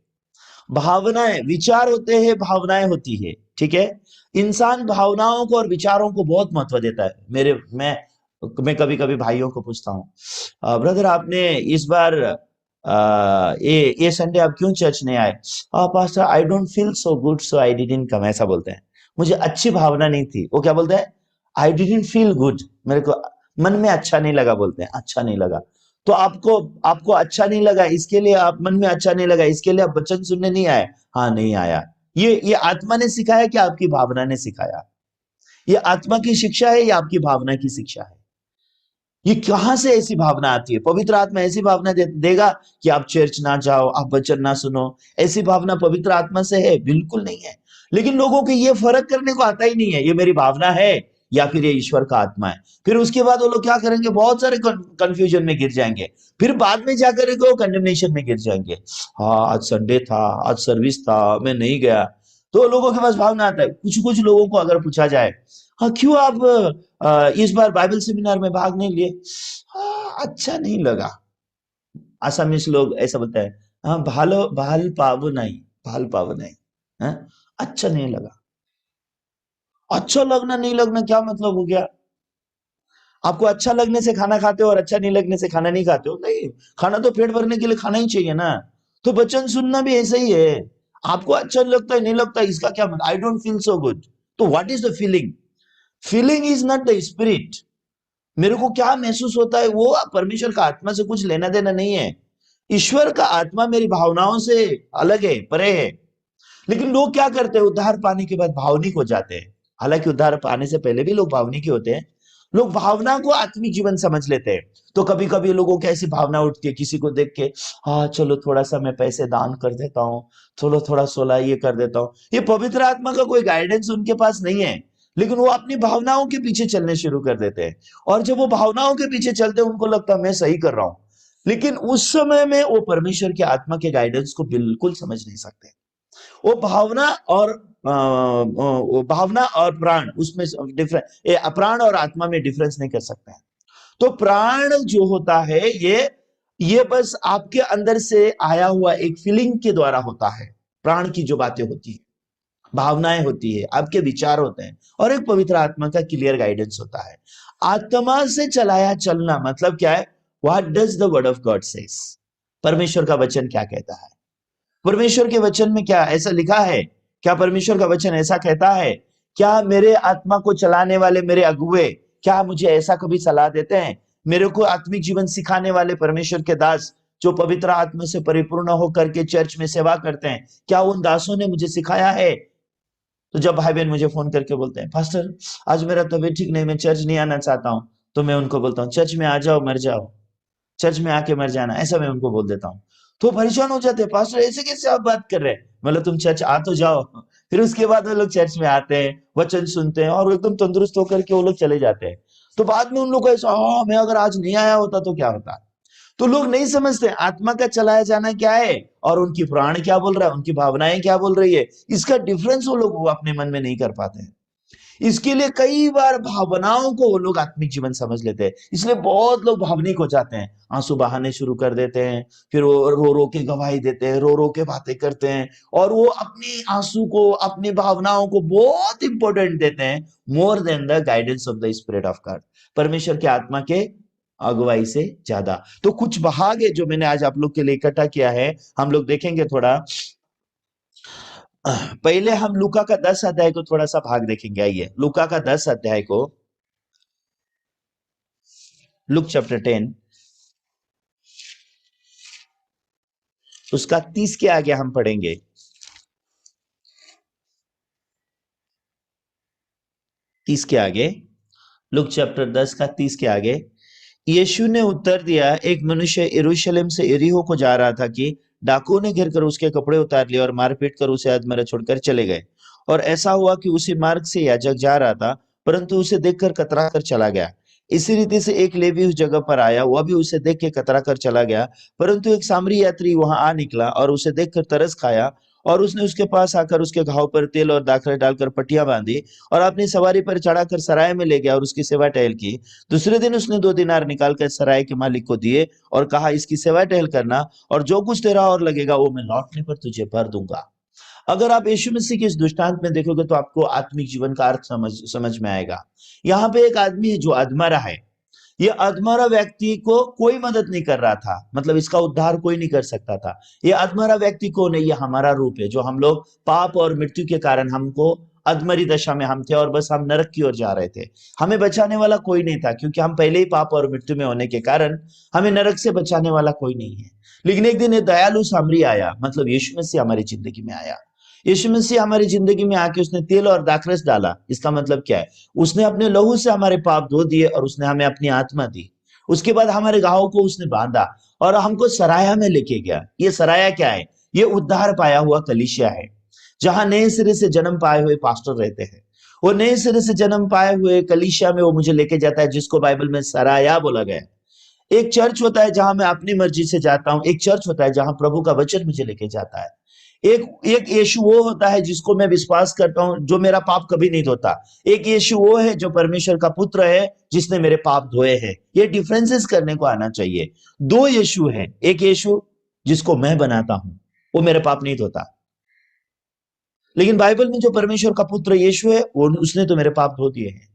भावनाएं, विचार होते हैं, भावनाएं होती है। ठीक है, इंसान भावनाओं को और विचारों को बहुत महत्व देता है। मैं कभी कभी भाइयों को पूछता हूँ, ब्रदर आपने इस बार ये संडे आप क्यों चर्च नहीं आए? Pastor I don't feel so good so I didn't come, ऐसा बोलते हैं। मुझे अच्छी भावना नहीं थी। वो क्या बोलते हैं? आई डिडंट फील गुड, मेरे को मन में अच्छा नहीं लगा, बोलते हैं अच्छा नहीं लगा। तो आपको आपको अच्छा नहीं लगा, इसके लिए आप मन में अच्छा नहीं लगा, इसके लिए आप वचन सुनने नहीं आए? हाँ, नहीं आया। ये आत्मा ने सिखाया कि आपकी भावना ने सिखाया? ये आत्मा की शिक्षा है या आपकी भावना की शिक्षा है? ये कहां से ऐसी भावना आती है? पवित्र आत्मा ऐसी भावना देगा कि आप चर्च ना जाओ, आप वचन ना सुनो? ऐसी भावना पवित्र आत्मा से है? बिल्कुल नहीं है। लेकिन लोगों को ये फर्क करने को आता ही नहीं है, ये मेरी भावना है या फिर ये ईश्वर का आत्मा है। फिर उसके बाद वो लोग क्या करेंगे? बहुत सारे कंफ्यूजन में गिर जाएंगे। फिर बाद में जाकर वो कंडेमनेशन में गिर जाएंगे। हाँ, आज संडे था, आज सर्विस था, मैं नहीं गया। तो लोगों के पास भावना आता है। कुछ कुछ लोगों को अगर पूछा जाए, हाँ क्यों आप इस बार बाइबल सेमिनार में भाग नहीं लिए? हाँ, अच्छा नहीं लगा। आसामीज लोग ऐसा बोलते हैं, हाँ भाल पाव नहीं, भाल पाव नहीं, हाँ, अच्छा नहीं लगा। अच्छा लगना नहीं लगना क्या मतलब हो गया? आपको अच्छा लगने से खाना खाते हो और अच्छा नहीं लगने से खाना नहीं खाते हो? नहीं, खाना तो पेट भरने के लिए खाना ही चाहिए ना। तो वचन सुनना भी ऐसा ही है। आपको अच्छा लगता है नहीं लगता है, इसका क्या मतलब? I don't feel so good. तो what is the feeling? Feeling is not the spirit. मेरे को क्या महसूस होता है वो परमेश्वर का आत्मा से कुछ लेना देना नहीं है। ईश्वर का आत्मा मेरी भावनाओं से अलग है, परे है। लेकिन लोग क्या करते हैं, उद्धार पाने के बाद भावनिक हो जाते हैं। हालांकि उद्धार पाने से पहले भी लोग भावनिक ही होते हैं। लोग भावना को आत्मिक जीवन समझ लेते हैं। तो कभी कभी लोगों की ऐसी भावना उठती है किसी को देख के, हाँ चलो थोड़ा सा मैं पैसे दान कर देता हूँ, थोड़ा थोड़ा सोला ये कर देता हूँ। ये पवित्र आत्मा का कोई गाइडेंस उनके पास नहीं है। लेकिन वो अपनी भावनाओं के पीछे चलने शुरू कर देते हैं। और जब वो भावनाओं के पीछे चलते हैं उनको लगता है मैं सही कर रहा हूं। लेकिन उस समय में वो परमेश्वर के आत्मा के गाइडेंस को बिल्कुल समझ नहीं सकते। वो भावना और वो भावना और प्राण उसमें डिफरेंस, प्राण और आत्मा में डिफरेंस नहीं कर सकते हैं। तो प्राण जो होता है ये बस आपके अंदर से आया हुआ एक फीलिंग के द्वारा होता है। प्राण की जो बातें होती है, भावनाएं होती है, आपके विचार होते हैं, और एक पवित्र आत्मा का क्लियर गाइडेंस होता है। आत्मा से चलाया चलना मतलब क्या है? What does the word of God says? परमेश्वर का वचन क्या कहता है? परमेश्वर के वचन में क्या ऐसा लिखा है? क्या परमेश्वर का वचन ऐसा कहता है? क्या मेरे आत्मा को चलाने वाले मेरे अगुए क्या मुझे ऐसा कभी सलाह देते हैं? मेरे को आत्मिक जीवन सिखाने वाले परमेश्वर के दास जो पवित्र आत्मा से परिपूर्ण होकर के चर्च में सेवा करते हैं, क्या उन दासों ने मुझे सिखाया है? तो जब भाई बहन मुझे फोन करके बोलते हैं, पास्टर आज मेरा तबीयत ठीक नहीं, मैं चर्च नहीं आना चाहता हूं, तो मैं उनको बोलता हूँ चर्च में आ जाओ मर जाओ, चर्च में आके मर जाना, ऐसा मैं उनको बोल देता हूँ। तो परेशान हो जाते हैं, पास्टर ऐसे कैसे आप बात कर रहे हैं? मतलब तुम चर्च आ तो जाओ। फिर उसके बाद वो लोग चर्च में आते हैं, वचन सुनते हैं और एकदम तंदुरुस्त होकर के वो लोग चले जाते हैं। तो बाद में उन लोग को ऐसा, हाँ मैं अगर आज नहीं आया होता तो क्या होता? तो लोग नहीं समझते आत्मा का चलाया जाना क्या है और उनकी प्राण क्या बोल रहा है, उनकी भावनाएं क्या बोल रही है। इसका डिफरेंस वो लोग वो अपने मन में नहीं कर पाते हैं। इसके लिए कई बार भावनाओं को वो लोग आत्मिक जीवन समझ लेते हैं, इसलिए बहुत लोग भावनिक हो जाते हैं, आंसू बहाने शुरू कर देते हैं। फिर वो रो रो के गवाही देते हैं, रो रो के बातें करते हैं, और वो अपनी आंसू को अपनी भावनाओं को बहुत इंपॉर्टेंट देते हैं, more than the guidance of the spirit of God, परमेश्वर के आत्मा के अगुवाई से ज्यादा। तो कुछ भाग है जो मैंने आज आप लोग के लिए इकट्ठा किया है, हम लोग देखेंगे थोड़ा। पहले हम लूका का 10 अध्याय को थोड़ा सा भाग देखेंगे। आइए लूका का 10 अध्याय को, लुक चैप्टर 10, उसका 30 के आगे हम पढ़ेंगे। 30 के आगे, लुक चैप्टर 10 का 30 के आगे। यीशु ने उत्तर दिया, एक मनुष्य यरूशलेम से यरीहो को जा रहा था कि डाकुओं ने घिर कर उसके कपड़े उतार लिए और मारपीट कर उसे अधमरा छोड़कर चले गए। और ऐसा हुआ कि उसी मार्ग से याजक जा रहा था, परंतु उसे देखकर कतरा कर चला गया। इसी रीति से एक लेवी उस जगह पर आया, वह भी उसे देख के कतरा कर चला गया। परंतु एक सामरी यात्री वहां आ निकला और उसे देखकर तरस खाया, और उसने उसके पास आकर उसके घाव पर तेल और दाखरस डालकर पट्टियां बांधी और अपनी सवारी पर चढ़ाकर सराय में ले गया और उसकी सेवा टहल की। दूसरे दिन उसने 2 दीनार निकालकर सराय के मालिक को दिए और कहा, इसकी सेवा टहल करना, और जो कुछ तेरा और लगेगा वो मैं लौटने पर तुझे भर दूंगा। अगर आप यीशु मसीह के इस दृष्टांत में देखोगे तो आपको आत्मिक जीवन का अर्थ समझ में आएगा। यहाँ पे एक आदमी है जो अधमरा है। ये अधमरा व्यक्ति को कोई मदद नहीं कर रहा था, मतलब इसका उद्धार कोई नहीं कर सकता था। ये अधमरा व्यक्ति कौन है? ये हमारा रूप है, जो हम लोग पाप और मृत्यु के कारण हमको अधमरी दशा में हम थे और बस हम नरक की ओर जा रहे थे। हमें बचाने वाला कोई नहीं था, क्योंकि हम पहले ही पाप और मृत्यु में होने के कारण हमें नरक से बचाने वाला कोई नहीं है। लेकिन एक दिन ये दयालु सामरी आया, मतलब यीशु मसीह हमारी जिंदगी में आया। यीशु मसीह हमारी जिंदगी में आके उसने तेल और दाखरस डाला। इसका मतलब क्या है? उसने अपने लहू से हमारे पाप धो दिए और उसने हमें अपनी आत्मा दी। उसके बाद हमारे घावों को उसने बांधा और हमको सराया में लेके गया। ये सराया क्या है? ये उद्धार पाया हुआ कलीसिया है, जहां नए सिरे से जन्म पाए हुए पास्टर रहते हैं। वो नए सिरे से जन्म पाए हुए कलीसिया में वो मुझे लेके जाता है, जिसको बाइबल में सराया बोला गया है। एक चर्च होता है जहां मैं अपनी मर्जी से जाता हूं, एक चर्च होता है जहां प्रभु का वचन मुझे लेके जाता है। एक एक यीशु वो होता है जिसको मैं विश्वास करता हूं, जो मेरा पाप कभी नहीं धोता। एक यीशु वो है जो परमेश्वर का पुत्र है, जिसने मेरे पाप धोए हैं। ये डिफरेंसेस करने को आना चाहिए। दो यीशु हैं, एक यीशु जिसको मैं बनाता हूं, वो मेरे पाप नहीं धोता। लेकिन बाइबल में जो परमेश्वर का पुत्र यीशु है, वो उसने तो मेरे पाप धो दिए हैं।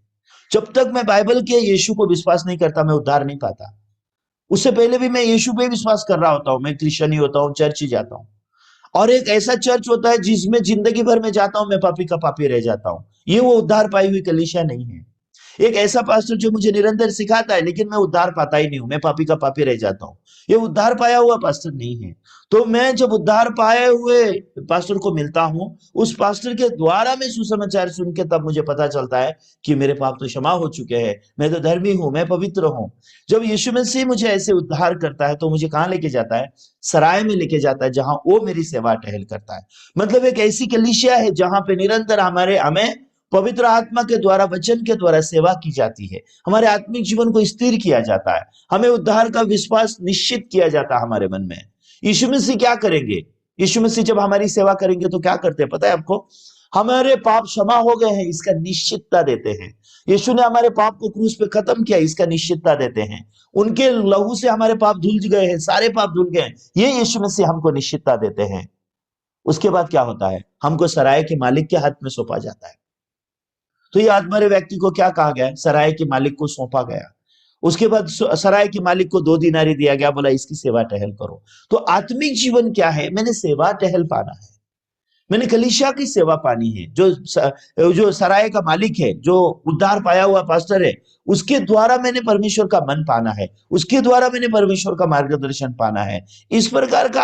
जब तक मैं बाइबल के यीशु को विश्वास नहीं करता, मैं उद्धार नहीं पाता। उससे पहले भी मैं यीशु पे विश्वास कर रहा होता हूँ, मैं क्रिश्चियन ही होता हूँ, चर्च ही जाता हूँ। और एक ऐसा चर्च होता है जिसमें जिंदगी भर में जाता हूं, मैं पापी का पापी रह जाता हूं। ये वो उद्धार पाई हुई कलीसिया नहीं है। एक ऐसा पास्टर जो मुझे निरंतर सिखाता है, लेकिन मैं उद्धार पाता ही नहीं हूं, मैं पापी का पापी रह जाता हूं। ये उद्धार पाया हुआ पास्टर नहीं है। तो मैं जब उद्धार पाए हुए पास्टर को मिलता हूं, उस पास्टर के द्वारा मैं सुसमाचार सुन के तब मुझे पता चलता है कि मेरे पाप तो क्षमा हो चुके हैं, मैं तो धर्मी हूं, मैं पवित्र हूं। जब यीशु मसीह मुझे ऐसे उद्धार करता है, तो मुझे कहां लेके जाता है? सराय में लेके जाता है, जहां वो मेरी सेवा टहल करता है। मतलब एक ऐसी कलीसिया है जहां पे निरंतर हमें पवित्र आत्मा के द्वारा, वचन के द्वारा सेवा की जाती है। हमारे आत्मिक जीवन को स्थिर किया जाता है। हमें उद्धार का विश्वास निश्चित किया जाता है हमारे मन में। यीशु मसीह क्या करेंगे? यीशु मसीह जब हमारी सेवा करेंगे तो क्या करते हैं पता है आपको? हमारे पाप क्षमा हो गए हैं, इसका निश्चितता देते हैं। यीशु ने हमारे पाप को क्रूस पे खत्म किया, इसका निश्चितता देते हैं। उनके लहू से हमारे पाप धुल गए हैं, सारे पाप धुल गए हैं, ये यीशु मसीह हमको निश्चितता देते हैं। उसके बाद क्या होता है? हमको सराय के मालिक के हाथ में सौंपा जाता है। तो ये आत्मरे व्यक्ति को क्या कहा गया? सराय के मालिक को सौंपा गया। उसके बाद सराय के मालिक को 2 दिनारी दिया गया, बोला इसकी सेवा टहल करो। तो आत्मिक जीवन क्या है? मैंने सेवा टहल पाना है, मैंने कलीसिया की सेवा पानी है। जो सराय का मालिक है, जो उद्धार पाया हुआ पास्टर है, उसके द्वारा मैंने परमेश्वर का मन पाना है, उसके द्वारा मैंने परमेश्वर का मार्गदर्शन पाना है। इस प्रकार का